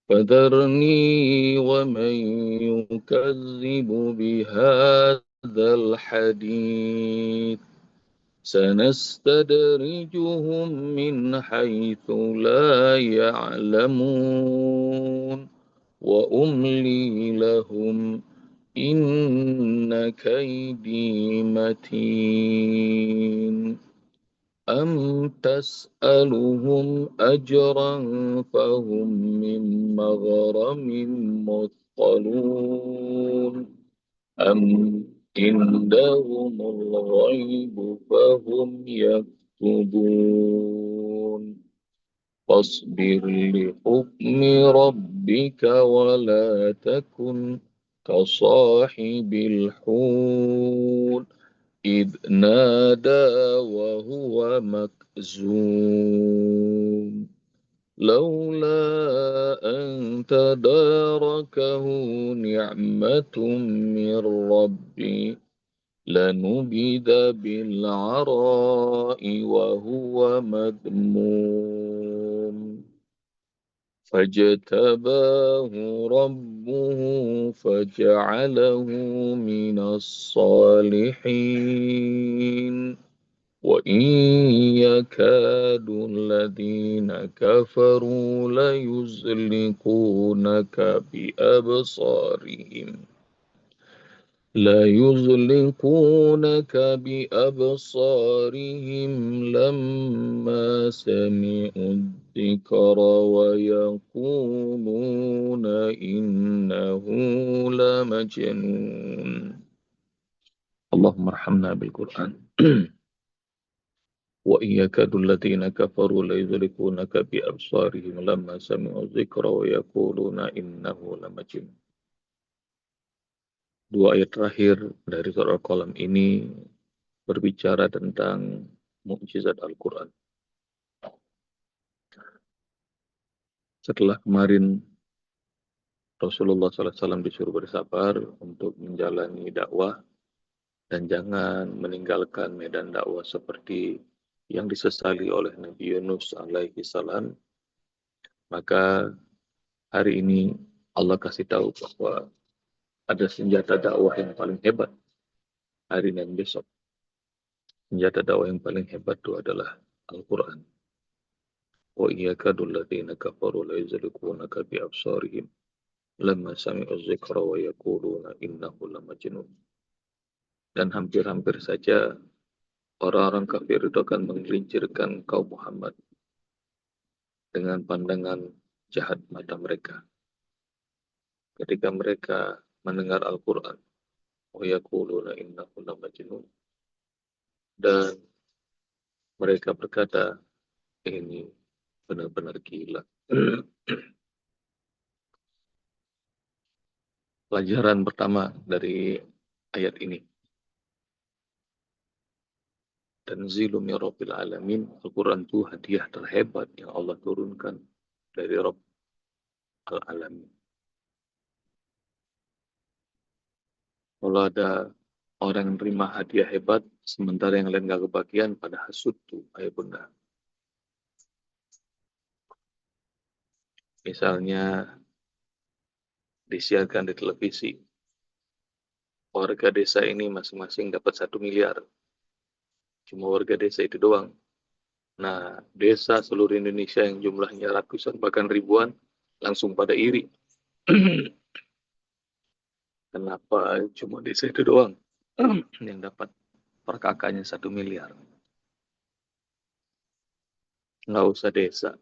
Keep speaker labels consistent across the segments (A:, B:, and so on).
A: فذرني ومن يكذب بهذا الحديث سنستدرجهم من حيث لا يعلمون وأملي لهم إن كيدي متين أم تسألهم أجرا فهم من مغرم مثقلون أم عندهم الغيب فهم يكتبون فاصبر لحكم ربك ولا تكن كصاحب الحوت إذ نادى وهو مكذوم لولا أن تداركه نعمة من ربي لنبذ بالعراء وهو مذموم فاجتباه ربه فجعله من الصالحين وإن يكاد الذين كفروا ليزلقونك بأبصارهم لما سمعوا الذكر ويقولون إنه لمجنون. اللهم ارحمنا بالقرآن. وإن يكاد الذين كفروا ليزلقونك بأبصارهم لما سمعوا الذكر ويقولون إنه لمجنون. Dua ayat terakhir dari surah Al-Qalam ini berbicara tentang mukjizat Al-Quran. Setelah kemarin Rasulullah SAW disuruh bersabar untuk menjalani dakwah dan jangan meninggalkan medan dakwah seperti yang disesali oleh Nabi Yunus alaihi salam, maka hari ini Allah kasih tahu bahwa ada senjata dakwah yang paling hebat hari ini dan besok. Senjata dakwah yang paling hebat itu adalah Al-Quran. Wa iyakadul ladzina kafaru la yuzliqunaka bi absarihim lamma sami'u dzikra wa yaquluna innahu lamajnun. Dan hampir-hampir saja orang-orang kafir itu akan menggelincirkan kaum Muhammad dengan pandangan jahat mata mereka ketika mereka mendengar Al-Quran. Wa yaquluna innahu lamajnun. Dan mereka berkata, ini benar-benar gila. Pelajaran pertama dari ayat ini. Tanzilu min Rabbil Alamin. Al-Quran itu hadiah terhebat yang Allah turunkan dari Rabb Al-Alamin. Kalau ada orang yang terima hadiah hebat, sementara yang lain gak kebagian, pada hasut tuh, ayah bunda. Misalnya, disiarkan di televisi, warga desa ini masing-masing dapat 1 miliar. Cuma warga desa itu doang. Nah, desa seluruh Indonesia yang jumlahnya ratusan bahkan ribuan, langsung pada iri. Kenapa cuma desa itu doang yang dapat per kakaknya 1 miliar? Nggak usah desa.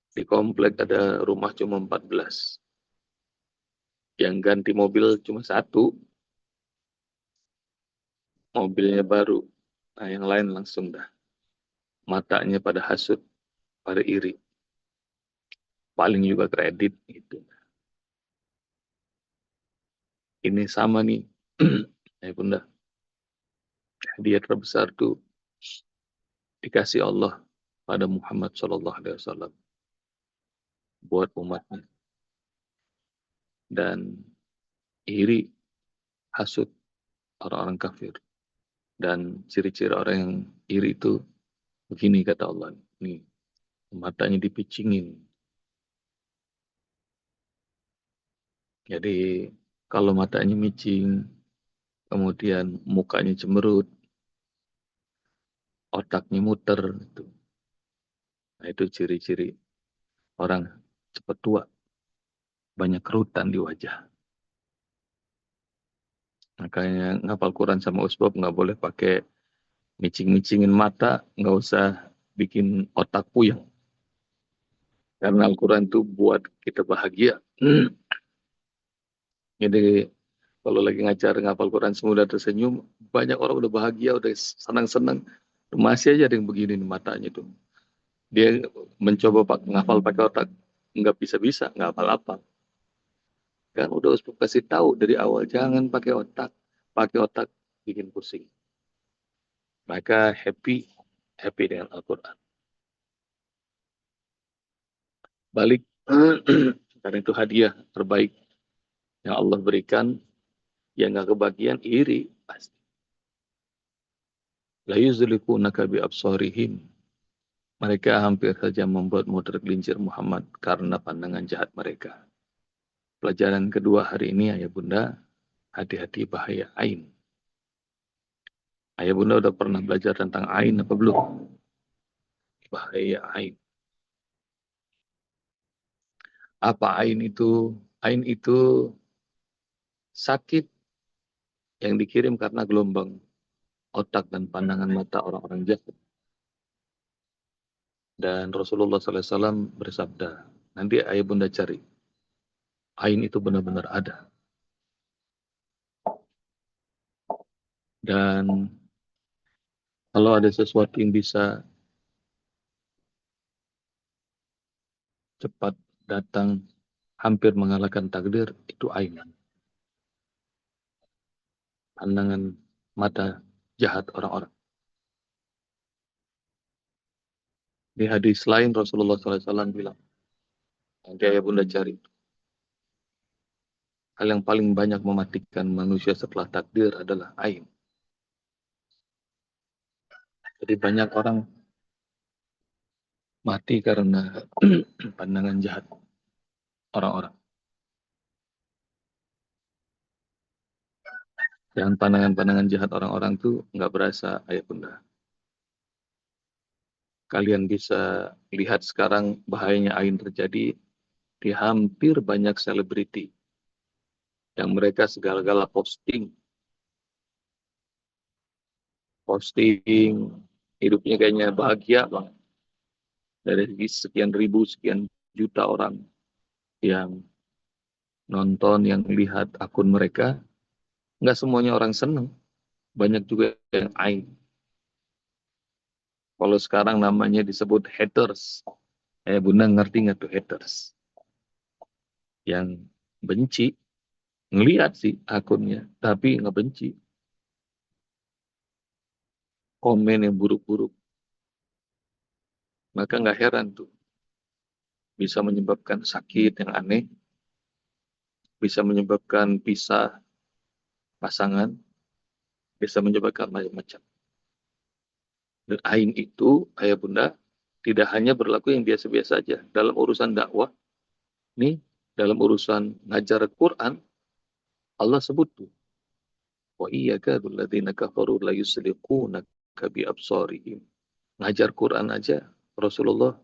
A: Di komplek ada rumah cuma 14. Yang ganti mobil cuma 1. Mobilnya baru. Nah, yang lain langsung dah. Matanya pada hasut, pada iri. Paling juga kredit gitu. Ini sama nih. Ya bunda. Hadiah terbesar tuh dikasih Allah pada Muhammad SAW buat umatnya. Dan iri, hasut orang-orang kafir. Dan ciri-ciri orang yang iri itu begini kata Allah. Nih, matanya dipicingin. Jadi kalau matanya micing, kemudian mukanya cemberut, otaknya muter, gitu. Nah, itu ciri-ciri orang cepat tua, banyak kerutan di wajah. Makanya ngapal Quran sama usbab nggak boleh pakai micing-micingin mata, nggak usah bikin otak puyeng. Karena Al-Quran itu buat kita bahagia. Jadi kalau lagi ngajar ngapal Quran semua udah tersenyum, banyak orang udah bahagia, udah senang-senang. Masih aja ada yang begini nih matanya tuh. Dia mencoba ngafal pakai otak, nggak bisa-bisa, nggak hafal-hafal. Kan udah harus kasih tahu dari awal, jangan pakai otak bikin pusing. Maka happy dengan Al-Quran. Balik, karena itu hadiah terbaik yang Allah berikan, yang nggak kebagian iri pasti. La yuzlikunaka bi absarihim. Mereka hampir saja membuatmu tergelincir Muhammad karena pandangan jahat mereka. Pelajaran kedua hari ini ayah bunda, hati-hati bahaya ain. Ayah bunda udah pernah belajar tentang ain apa belum? Bahaya ain. Apa ain itu? Ain itu sakit yang dikirim karena gelombang otak dan pandangan mata orang-orang jahat. Dan Rasulullah SAW bersabda, nanti ayah bunda cari, ain itu benar-benar ada. Dan kalau ada sesuatu yang bisa cepat datang, hampir mengalahkan takdir, itu ain. Pandangan mata jahat orang-orang. Di hadis lain Rasulullah SAW bilang, nanti ayah bunda cari, hal yang paling banyak mematikan manusia setelah takdir adalah ain. Jadi banyak orang mati karena pandangan jahat orang-orang. Dan pandangan-pandangan jahat orang-orang itu nggak berasa, ayah bunda. Kalian bisa lihat sekarang bahayanya ain terjadi di hampir banyak selebriti. Yang mereka segala-gala posting, hidupnya kayaknya bahagia banget. Dari sekian ribu, sekian juta orang yang nonton, yang lihat akun mereka, nggak semuanya orang seneng. Banyak juga yang aib. Kalau sekarang namanya disebut haters. Bunda ngerti nggak tuh haters? Yang benci, ngelihat sih akunnya, tapi nggak benci. Komen yang buruk-buruk. Maka nggak heran tuh. Bisa menyebabkan sakit yang aneh, bisa menyebabkan pisah pasangan, bisa menyebabkan macam-macam. Dan ain itu, ayah bunda, tidak hanya berlaku yang biasa-biasa saja. Dalam urusan dakwah, nih, dalam urusan ngajar Quran, Allah sebut tuh, wa iyyaka alladziina kafaru la yusliqunaka bi absarihim. Ngajar Quran aja, Rasulullah,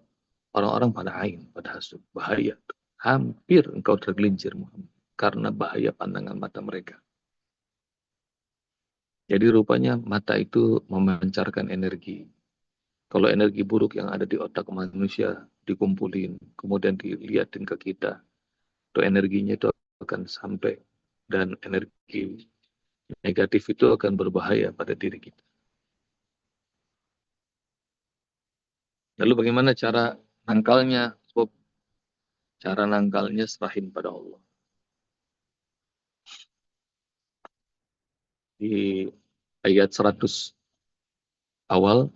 A: orang-orang pada ain, pada hasud, bahaya. Hampir engkau tergelincir Muhammad karena bahaya pandangan mata mereka. Jadi rupanya mata itu memancarkan energi. Kalau energi buruk yang ada di otak manusia dikumpulin, kemudian dilihatin ke kita, itu energinya itu akan sampai, dan energi negatif itu akan berbahaya pada diri kita. Lalu bagaimana cara nangkalnya? Cara nangkalnya serahin pada Allah. Di ayat 100 awal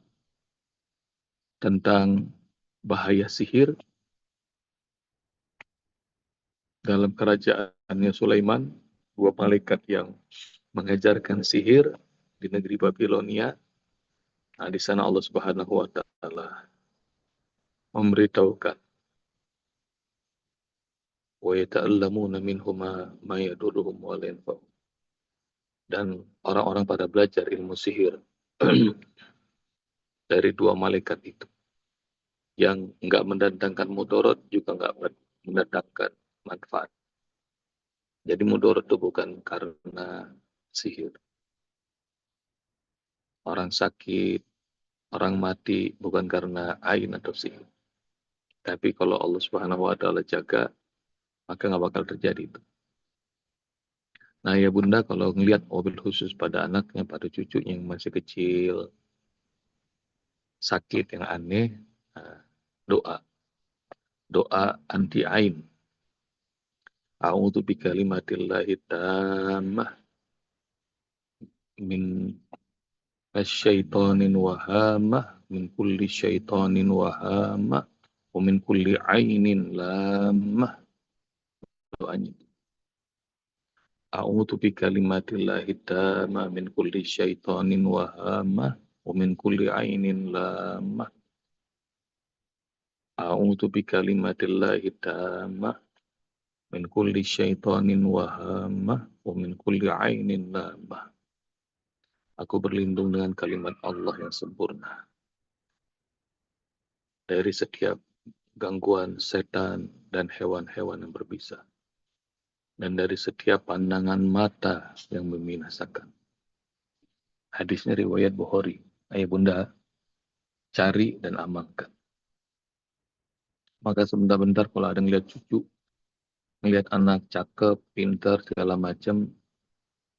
A: tentang bahaya sihir dalam kerajaannya Sulaiman, dua malaikat yang mengajarkan sihir di negeri Babilonia. Nah, di sana Allah Subhanahu wa taala memberitahukan. Wa yata'allamuna minhuma ma yadurruhum wa la yanfa'uhum. Dan orang-orang pada belajar ilmu sihir dari dua malaikat itu, yang enggak mendatangkan mudarat juga enggak mendatangkan manfaat. Jadi mudarat itu bukan karena sihir. Orang sakit, orang mati bukan karena ain atau sihir. Tapi kalau Allah Subhanahu wa taala jaga, maka nggak bakal terjadi itu. Nah ya Bunda, kalau ngelihat mobil khusus pada anaknya, pada cucunya yang masih kecil, sakit yang aneh, nah, doa. Doa anti ain. A'udzu bikalimatillahi tammah min asyaitonin wahamah, min kulli syaitonin wahamah, wa min kulli ainin lamah. Doanya. A'udzu bikalimatillahi tammah min kulli syaitonin wahamah, wa min kulli ainin lamah. A'udzu bikalimatillahi tammah min kulli syaitonin wahamah, wa min kulli ainin lamah. Aku berlindung dengan kalimat Allah yang sempurna dari setiap gangguan setan dan hewan-hewan yang berbisa, dan dari setiap pandangan mata yang membinasakan. Hadisnya riwayat Bukhari. Ayo Bunda, cari dan amalkan. Maka sebentar-bentar kalau ada ngeliat cucu, ngeliat anak cakep, pintar, segala macam,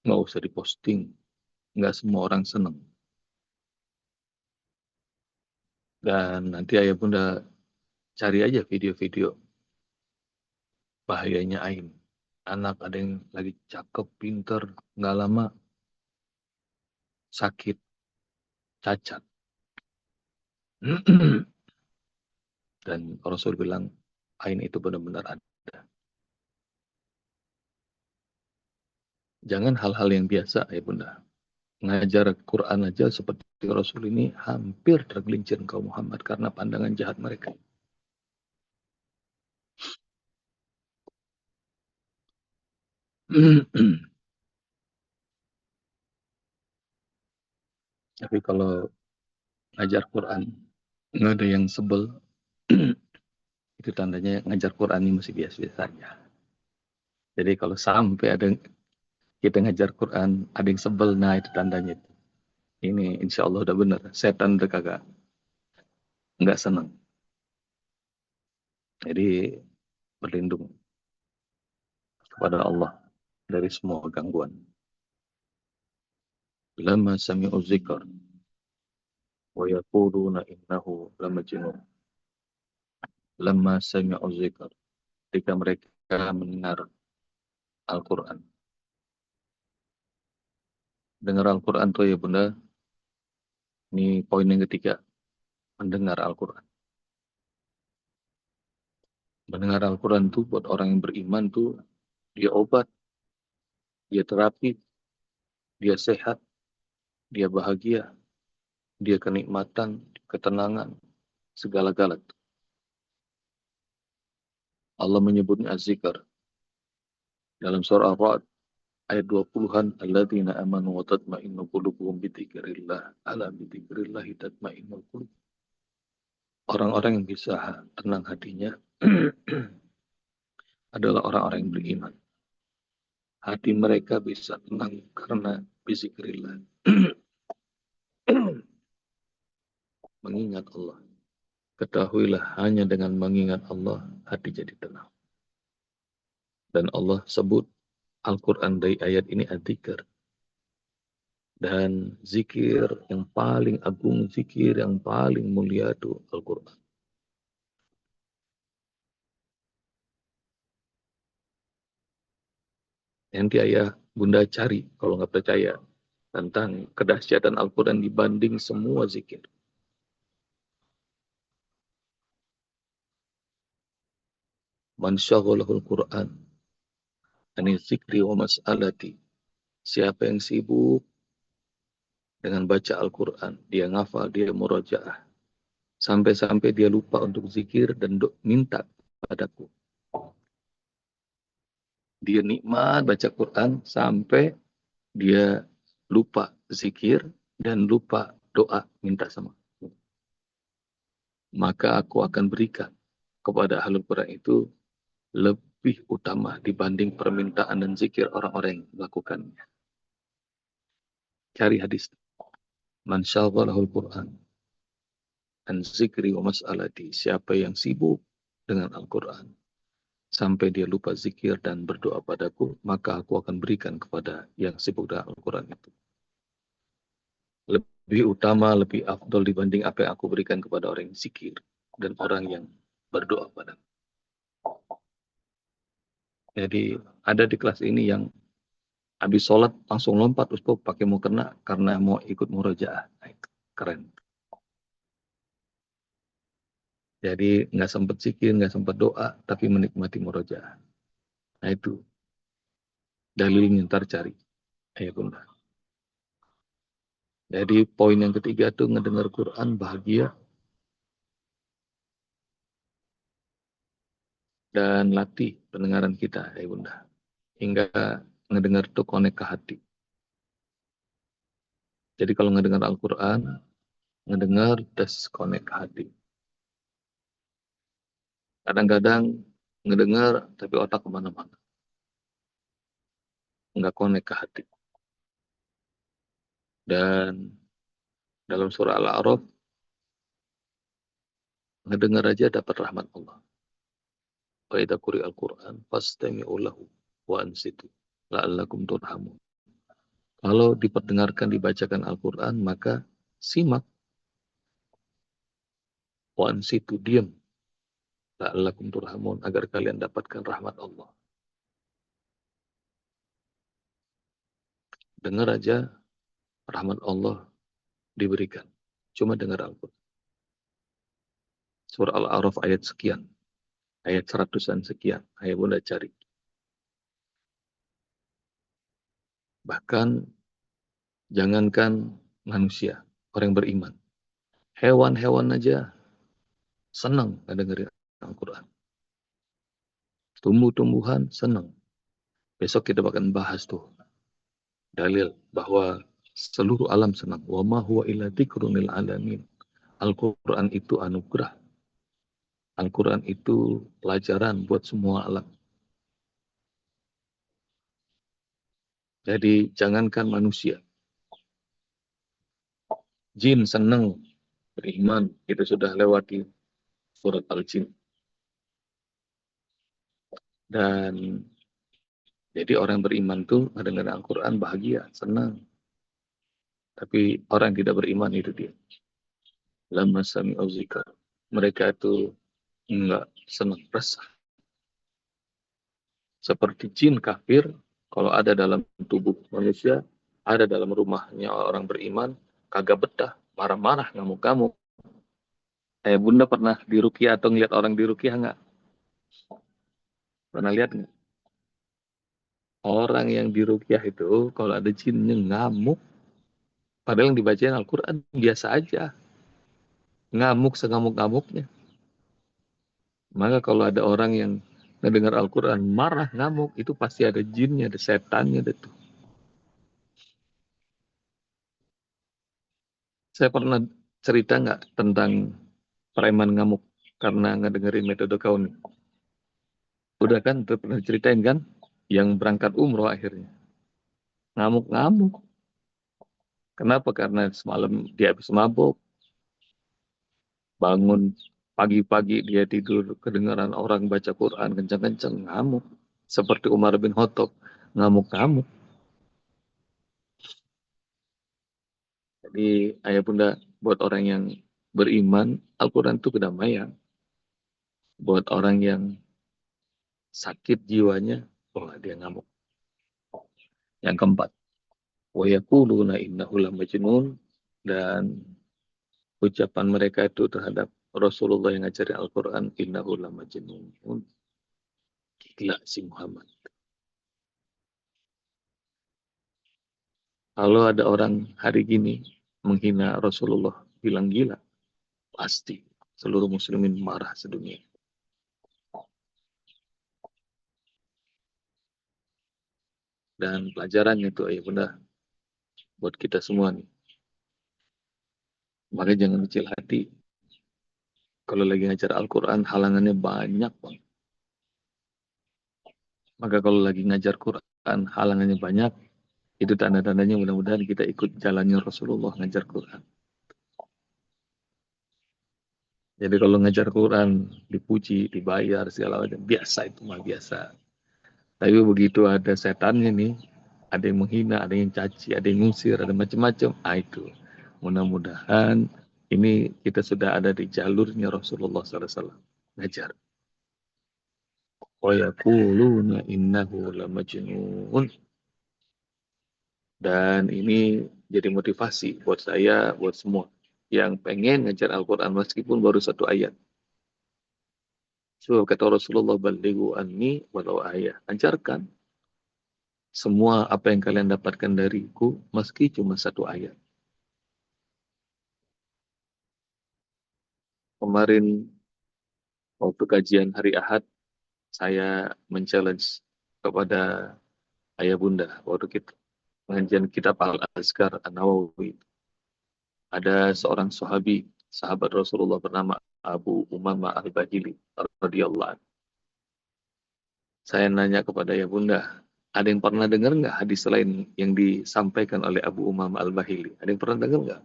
A: nggak usah diposting. Nggak semua orang seneng. Dan nanti ayah Bunda cari aja video-video bahayanya ain. Anak ada yang lagi cakep, pintar, nggak lama sakit, cacat. Dan Rasul bilang, ain itu benar-benar ada. Jangan hal-hal yang biasa, ya Bunda. Ngajar Quran aja seperti Rasul ini hampir tergelincir kaum Muhammad karena pandangan jahat mereka. Tapi kalau ngajar Quran, nggak ada yang sebel, itu tandanya ngajar Quran ini masih biasa-biasa saja. Jadi kalau sampai ada kita ngajar Quran, ada yang sebel, nah itu tandanya. Ini insya Allah udah benar. Setan udah kagak nggak senang. Jadi berlindung kepada Allah dari semua gangguan. Lama sami'u zikr wa yaquluna innahu lamajnun. Lama sami'u zikr, ketika mereka mendengar Al-Quran. Dengar Al-Quran tuh ya Bunda, ini poin yang ketiga, mendengar Al-Quran. Mendengar Al-Quran tuh buat orang yang beriman tuh, dia obat, dia terapi, dia sehat, dia bahagia, dia kenikmatan, ketenangan, segala-gala. Allah menyebutnya az-zikr dalam surah Ar-Ra'd ayat 20-an, alladzina amanu wa tatma'innu qulubuhum bi dzikrillah, ala bi dzikrillah tatma'innul qulub. Orang-orang yang bisa tenang hatinya adalah orang-orang yang beriman. Hati mereka bisa tenang karena bizikrillah. Mengingat Allah. Ketahuilah hanya dengan mengingat Allah, hati jadi tenang. Dan Allah sebut Al-Quran dari ayat ini adzikr. Dan zikir yang paling agung, zikir yang paling mulia itu Al-Quran. Nanti ayah Bunda cari kalau nggak percaya tentang kedahsyatan Al-Quran dibanding semua zikir. Man syaghalahul Quran ani zikri wa mas'alati. Siapa yang sibuk dengan baca Al-Quran, dia ngafal, dia murajaah, sampai-sampai dia lupa untuk zikir dan minta padaku. Dia nikmat baca Quran sampai dia lupa zikir dan lupa doa minta sama aku. Maka aku akan berikan kepada ahlul Quran itu lebih utama dibanding permintaan dan zikir orang-orang yang melakukannya. Cari hadis. Man syaghalahul Quran an zikri wa mas'alati. Siapa yang sibuk dengan Al-Quran sampai dia lupa zikir dan berdoa padaku, maka aku akan berikan kepada yang sibuk dengan Al-Quran itu. Lebih utama, lebih afdol dibanding apa yang aku berikan kepada orang yang zikir dan orang yang berdoa padaku. Jadi ada di kelas ini yang habis sholat langsung lompat Ustaz pakai mukena karena mau ikut murojaah. Keren. Jadi nggak sempat zikir, nggak sempat doa, tapi menikmati murojaah. Nah itu dalilnya ntar cari. Ayo bunda. Jadi poin yang ketiga tuh ngedengar Quran bahagia dan latih pendengaran kita, ya bunda. Hingga ngedengar tuh connect ke hati. Jadi kalau ngedengar Al-Quran, ngedengar terus connect ke hati. Kadang-kadang ngedengar tapi otak kemana-mana. Nggak connect ke hati. Dan dalam surah Al-A'raf, ngedengar aja dapat rahmat Allah. Wa idza quri'al Qur'an fastami'u lahu wa ansitu la'allakum turhamun. Kalau diperdengarkan dibacakan Al-Quran, maka simak. Wa ansitu, diam. La'allakum turhamun, agar kalian dapatkan rahmat Allah. Dengar aja, rahmat Allah diberikan. Cuma dengar Al-Quran. Surah Al-A'raf ayat sekian. Ayat 100-an sekian. Ayo bunda cari. Bahkan, jangankan manusia, orang beriman. Hewan-hewan aja senang dengerin Al-Quran. Tumbuh-tumbuhan senang. Besok kita akan bahas tuh dalil bahwa seluruh alam senang. Wa ma huwa illa dzikrun lil alamin. Al-Quran itu anugerah. Al-Quran itu pelajaran buat semua alam. Jadi jangankan manusia. Jin senang beriman. Kita sudah lewati surat Al-Jin. Dan jadi orang beriman tuh mendengar Al-Quran bahagia, senang. Tapi orang yang tidak beriman itu dia. Lama sami'u zikr. Mereka itu enggak senang, resah. Seperti jin kafir, kalau ada dalam tubuh manusia, ada dalam rumahnya orang beriman, kagak betah, marah-marah, ngamuk-ngamuk. Bunda pernah diruqyah atau ngeliat orang diruqyah nggak? Pernah lihat nggak? Orang yang diruqyah itu, kalau ada jinnya ngamuk, padahal yang dibacain Al-Quran biasa aja. Ngamuk sengamuk-ngamuknya. Maka kalau ada orang yang mendengar Al-Quran marah, ngamuk, itu pasti ada jinnya, ada setannya. Itu. Saya pernah cerita nggak tentang preman ngamuk karena ngedengerin metode kauni? Udah kan, pernah ceritain kan? Yang berangkat umroh akhirnya. Ngamuk-ngamuk. Kenapa? Karena semalam dia habis mabuk. Bangun pagi-pagi dia tidur kedengaran orang baca Quran kencang-kencang, ngamuk. Seperti Umar bin Khattab, ngamuk-ngamuk. Jadi ayah bunda, buat orang yang beriman, Al-Quran itu kedamaian. Buat orang yang sakit jiwanya, oh dia ngamuk. Yang keempat, wa yaquluna innahu lamajnun, dan ucapan mereka itu terhadap Rasulullah yang ngajarin Al-Quran, innahu lamajnun. Gila si Muhammad. Kalau ada orang hari gini menghina Rasulullah, bilang gila, pasti seluruh muslimin marah sedunia. Dan pelajarannya itu ayah bunda buat kita semua nih. Makanya jangan kecil hati. Kalau lagi ngajar Al-Quran halangannya banyak bang. Maka kalau lagi ngajar Quran halangannya banyak, itu tanda-tandanya mudah-mudahan kita ikut jalannya Rasulullah ngajar Quran. Jadi kalau ngajar Quran dipuji, dibayar segala macam, biasa itu mah biasa. Tapi begitu ada setannya nih, ada yang menghina, ada yang caci, ada yang ngusir, ada macam-macam. Itu mudah-mudahan ini kita sudah ada di jalurnya Rasulullah SAW ngajar. Wa yaquluna innahu lamajnun. Dan ini jadi motivasi buat saya, buat semua yang pengen ngajar Al-Quran meskipun baru satu ayat. So, kata Rasulullah, balighu anni walau ayat. Ajarkan semua apa yang kalian dapatkan dariku meski cuma satu ayat. Kemarin waktu kajian hari Ahad, saya men-challenge kepada ayah bunda waktu kita pengajian kitab Al-Azkar An-Nawawi. Ada seorang sahabat Rasulullah bernama Abu Umamah Al-Bahili radhiyallahu anhu. Saya nanya kepada ayah bunda, ada yang pernah dengar nggak hadis lain yang disampaikan oleh Abu Umamah Al-Bahili? Ada yang pernah dengar nggak?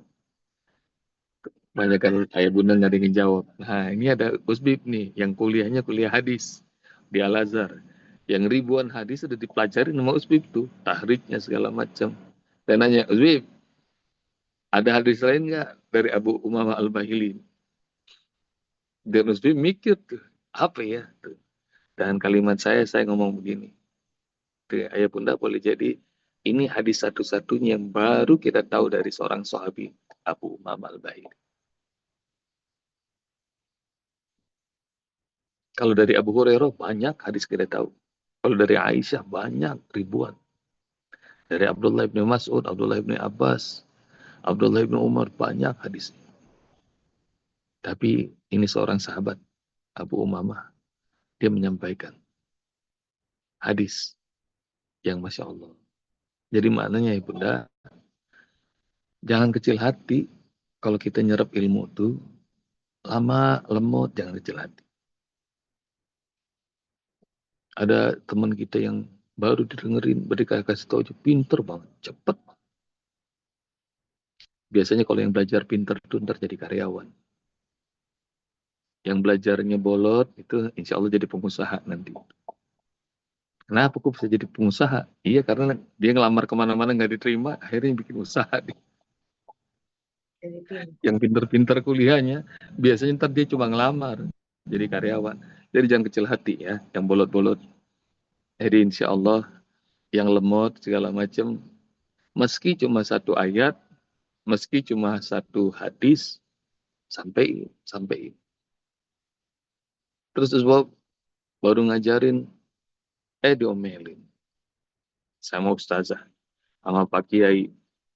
A: Banyak kan ayah bunda nggak ada yang jawab. Nah ini ada Usbib nih, yang kuliahnya kuliah hadis di Al-Azhar. Yang ribuan hadis sudah dipelajari nama Usbib tuh, tahrijnya segala macam. Saya nanya, Usbib, ada hadis lain nggak dari Abu Umamah Al-Bahili? Dan Usbib mikir tuh, apa ya? Tuh. Dan kalimat saya ngomong begini. Tuh, ayah bunda boleh jadi ini hadis satu-satunya yang baru kita tahu dari seorang sahabi Abu Umamah Al-Bahili. Kalau dari Abu Hurairah banyak hadis kita tahu. Kalau dari Aisyah banyak ribuan. Dari Abdullah bin Mas'ud, Abdullah bin Abbas, Abdullah bin Umar banyak hadis. Tapi ini seorang sahabat Abu Umamah, dia menyampaikan hadis yang Masya Allah. Jadi maknanya ya bunda, jangan kecil hati kalau kita nyerap ilmu itu lama lemot, jangan kecil hati. Ada teman kita yang baru didengerin, mereka kasih tahu aja pinter banget, cepet. Biasanya kalau yang belajar pinter itu ntar jadi karyawan. Yang belajarnya bolot itu insya Allah jadi pengusaha nanti. Kenapa kok bisa jadi pengusaha? Iya karena dia ngelamar kemana-mana nggak diterima, akhirnya bikin usaha. Yang pinter-pinter kuliahnya, biasanya ntar dia cuma ngelamar jadi karyawan. Jadi jangan kecil hati ya, yang bolot-bolot. Jadi insya Allah yang lemot segala macam, meski cuma satu ayat, meski cuma satu hadis, sampai. Terus baru ngajarin, diomelin sama ustazah, sama Pak Kiai,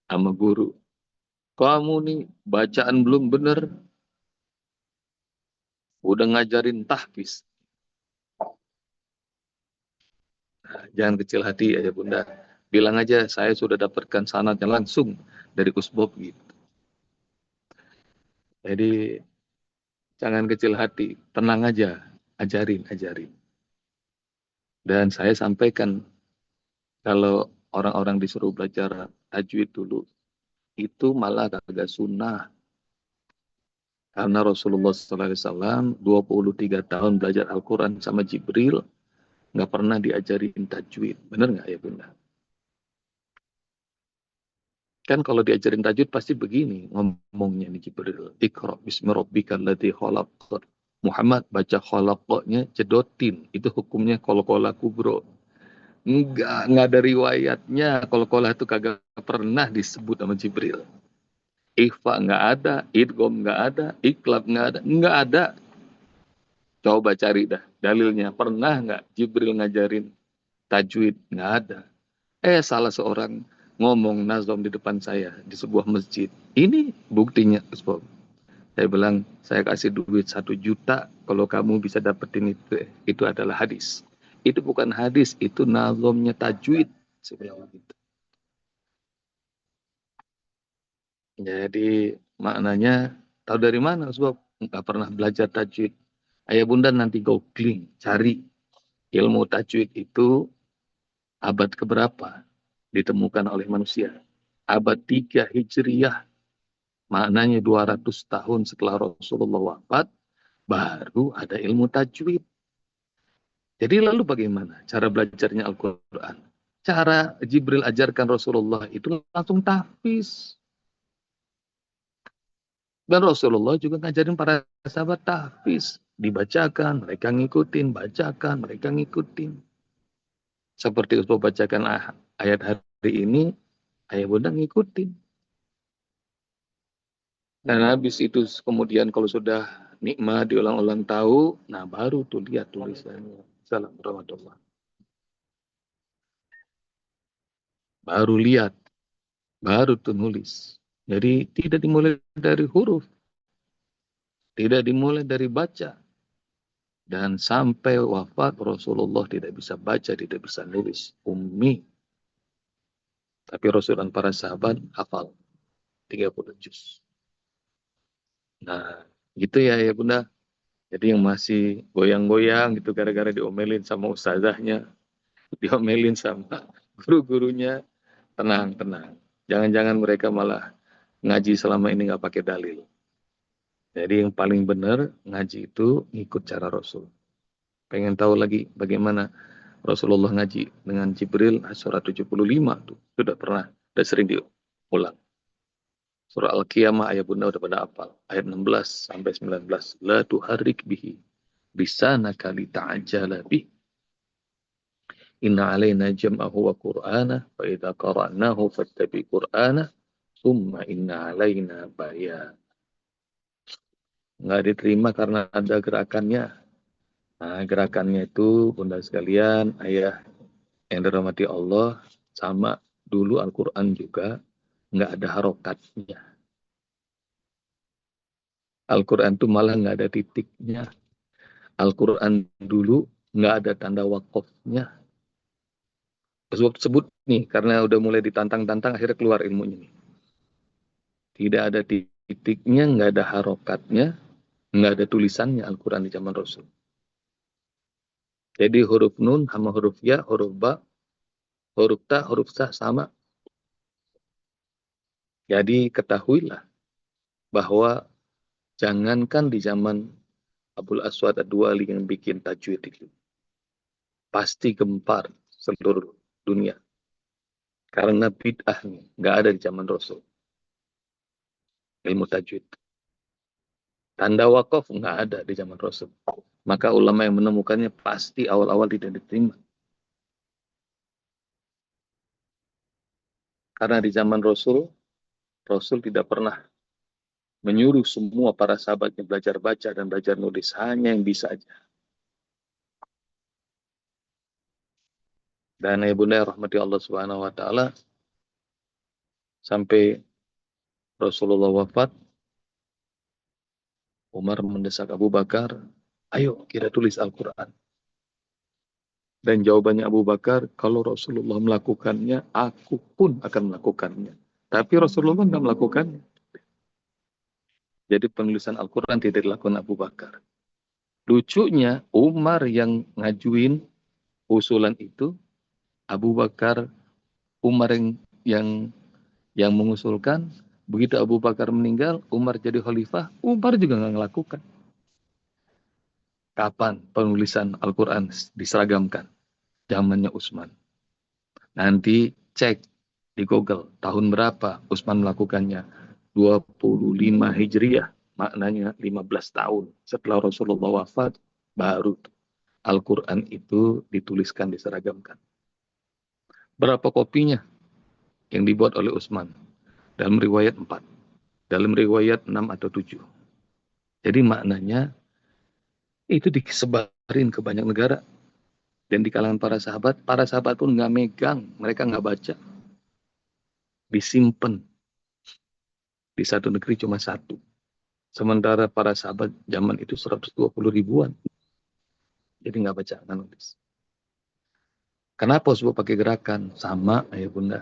A: sama guru. Kamu nih bacaan belum bener, udah ngajarin tahfiz. Nah, jangan kecil hati aja bunda. Bilang aja saya sudah dapatkan sanadnya langsung dari Usbob gitu. Jadi jangan kecil hati, tenang aja, ajarin. Dan saya sampaikan kalau orang-orang disuruh belajar tajwid dulu, itu malah kagak sunnah. Karena Rasulullah SAW 23 tahun belajar Al-Quran sama Jibril, nggak pernah diajarin tajwid. Bener nggak ya bunda? Kan kalau diajarin tajwid pasti begini ngomongnya nih Jibril. Iqra bismi rabbikal ladzi khalaq. Muhammad baca khalaqnya cedotin. Itu hukumnya qalqalah kubro. Nggak ada riwayatnya. Qalqalah itu kagak pernah disebut sama Jibril. Ikhfa nggak ada, idgham nggak ada, iqlab nggak ada. Coba cari dah dalilnya. Pernah nggak Jibril ngajarin tajwid? Nggak ada. Salah seorang ngomong nazom di depan saya di sebuah masjid. Ini buktinya, Ustaz. Saya bilang, saya kasih duit 1 juta, kalau kamu bisa dapetin itu adalah hadis. Itu bukan hadis, itu nazomnya tajwid. Saya bilang begitu. Jadi maknanya, tahu dari mana? Sebab nggak pernah belajar tajwid. Ayah bunda nanti googling, cari ilmu tajwid itu abad keberapa ditemukan oleh manusia. Abad 3 Hijriyah, maknanya 200 tahun setelah Rasulullah wafat, baru ada ilmu tajwid. Jadi lalu bagaimana cara belajarnya Al-Quran? Cara Jibril ajarkan Rasulullah itu langsung tahfiz. Dan Rasulullah juga ngajarin para sahabat tahfiz. Dibacakan, mereka ngikutin. Bacakan, mereka ngikutin. Seperti Ustaz bacakan ayat hari ini, ayah bunda ngikutin. Dan habis itu kemudian kalau sudah nikmat diulang-ulang tahu, nah baru tuh lihat tulisannya. Salam rahmatullah. Baru lihat, baru tuh nulis. Jadi tidak dimulai dari huruf, tidak dimulai dari baca. Dan sampai wafat Rasulullah tidak bisa baca, tidak bisa nulis. Ummi. Tapi Rasul dan para sahabat hafal 30 juz. Nah, gitu ya bunda. Jadi yang masih goyang-goyang gitu gara-gara diomelin sama ustazahnya, diomelin sama guru-gurunya, tenang, tenang. Jangan-jangan mereka malah ngaji selama ini nggak pakai dalil. Jadi yang paling benar ngaji itu ngikut cara Rasul. Pengen tahu lagi bagaimana Rasulullah ngaji dengan Jibril surat 75 tuh. Sudah pernah, sudah sering diulang. Surah Al-Qiyamah ayat bunda udah pada hafal. Ayat 16 sampai 19. La tuharrik bihi lisanaka lita'ajjala bih. Inna alaina jam'ahu wa qur'ana fa idza qara'nahu fattabi qur'ana summa inna alaina bayan. Nggak diterima karena ada gerakannya. Nah, gerakannya itu bunda sekalian, ayah yang dirahmati Allah, sama dulu Al-Quran juga nggak ada harokatnya. Al-Quran itu malah nggak ada titiknya. Al-Quran dulu nggak ada tanda wakofnya. Sebab sebut nih, karena udah mulai ditantang-tantang, akhirnya keluar ilmunya nih. Tidak ada titiknya, nggak ada harokatnya, nggak ada tulisannya Al-Quran di zaman Rasul. Jadi huruf nun sama huruf ya, huruf ba, huruf ta, huruf sa sama. Jadi ketahuilah bahwa jangankan di zaman Abul Aswad Ad-Duali yang bikin tajwid itu, pasti gempar seluruh dunia. Karena bid'ahnya nggak ada di zaman Rasul. Ilmu tajwid. Tanda wakaf nggak ada di zaman Rasul. Maka ulama yang menemukannya pasti awal-awal tidak diterima. Karena di zaman Rasul, Rasul tidak pernah menyuruh semua para sahabatnya belajar baca dan belajar nulis. Hanya yang bisa aja. Dan ibunda rahmati Allah Subhanahu wa taala, sampai Rasulullah wafat, Umar mendesak Abu Bakar, ayo kita tulis Al-Quran. Dan jawabannya Abu Bakar, kalau Rasulullah melakukannya, aku pun akan melakukannya. Tapi Rasulullah tidak melakukannya. Jadi penulisan Al-Quran tidak dilakukan Abu Bakar. Lucunya, Umar yang ngajuin usulan itu, Abu Bakar, Umar yang mengusulkan, begitu Abu Bakar meninggal, Umar jadi khalifah, Umar juga nggak melakukan. Kapan penulisan Al-Quran diseragamkan? Zamannya Utsman. Nanti cek di Google tahun berapa Utsman melakukannya. 25 Hijriah, maknanya 15 tahun setelah Rasulullah wafat, baru Al-Quran itu dituliskan, diseragamkan. Berapa kopinya yang dibuat oleh Utsman? Dalam riwayat 4, dalam riwayat 6 atau 7. Jadi maknanya itu disebarin ke banyak negara. Dan di kalangan para sahabat pun nggak megang, mereka nggak baca. Disimpan di satu negeri cuma satu. Sementara para sahabat zaman itu 120 ribuan. Jadi nggak baca, nggak nulis. Kenapa Usbub pakai gerakan? Sama, ayah bunda.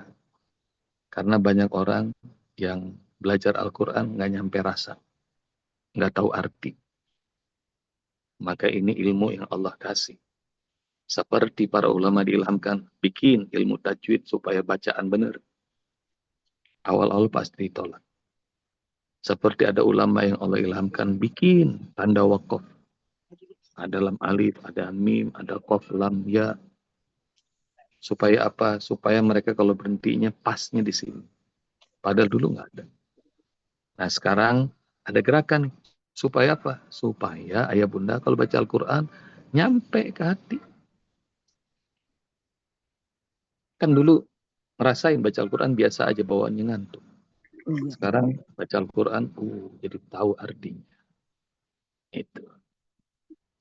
A: Karena banyak orang yang belajar Al-Quran nggak nyampe rasa. Nggak tahu arti. Maka ini ilmu yang Allah kasih. Seperti para ulama diilhamkan, bikin ilmu tajwid supaya bacaan benar. Awal-awal pasti ditolak. Seperti ada ulama yang Allah ilhamkan, bikin tanda wakaf. Ada lam alif, ada mim, ada qaf, lam, ya. Supaya apa? Supaya mereka kalau berhentinya pasnya di sini. Padahal dulu nggak ada. Nah sekarang ada gerakan. Supaya apa? Supaya ayah bunda kalau baca Al-Quran nyampe ke hati. Kan dulu ngerasain baca Al-Quran biasa aja bawaannya ngantuk. Sekarang baca Al-Quran, jadi tahu artinya. Itu.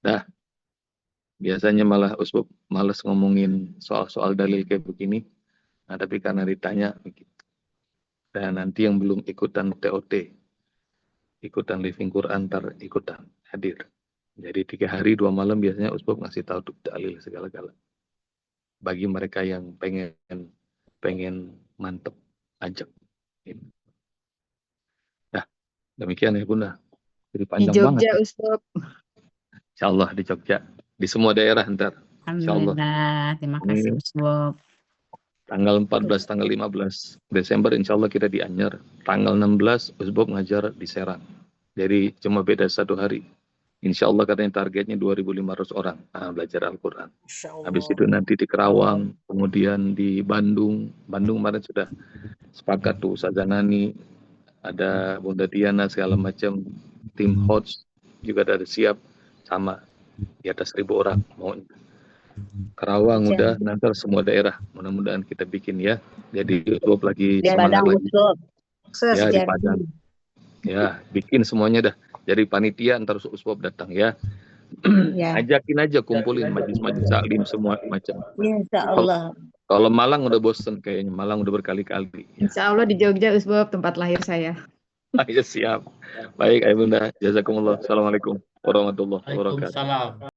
A: Nah, biasanya malah Usbub malas ngomongin soal-soal dalil kayak begini. Nah, tapi karena ditanya begitu. Dan nanti yang belum ikutan TOT, ikutan Living Quran, ntar ikutan hadir. Jadi 3 hari 2 malam biasanya Usbub ngasih tahu dalil segala-gala. Bagi mereka yang pengen mantep, ajak. Nah, demikian ya Bunda. Jadi
B: Di
A: panjang banget.
B: Jogja, Ustaz.
A: Insya Allah di Jogja. Di semua daerah ntar. Insya Allah.
B: Alhamdulillah. Terima kasih,
A: Ini
B: Ustaz.
A: tanggal 14, tanggal 15 Desember insya Allah kita di Anyer. Tanggal 16 Usbub ngajar di Serang. Jadi cuma beda 1 hari. Insya Allah katanya targetnya 2.500 orang belajar Al-Quran. Habis itu nanti di Kerawang, kemudian di Bandung. Bandung kemarin sudah sepakat tuh Ustazah Nani, ada Bunda Diana segala macam, tim host juga ada siap sama di atas 1.000 orang mau. Kerawang udah, nanti semua daerah mudah-mudahan kita bikin ya. Jadi YouTube lagi semangat lagi. Ya di Padang. Ya bikin semuanya dah. Jadi panitia ntar Usbub datang ya. Ajakin aja, kumpulin majlis-majlis taklim semua macam.
B: Insya Allah.
A: Kalau Malang udah bosen kayaknya, Malang udah berkali-kali. Ya.
B: Insya Allah di Jogja, Usbub, tempat lahir saya.
A: Ya siap. Baik, Ayah Bunda. Jazakumullah. Assalamualaikum warahmatullahi wabarakatuh.
C: Waalaikumsalam.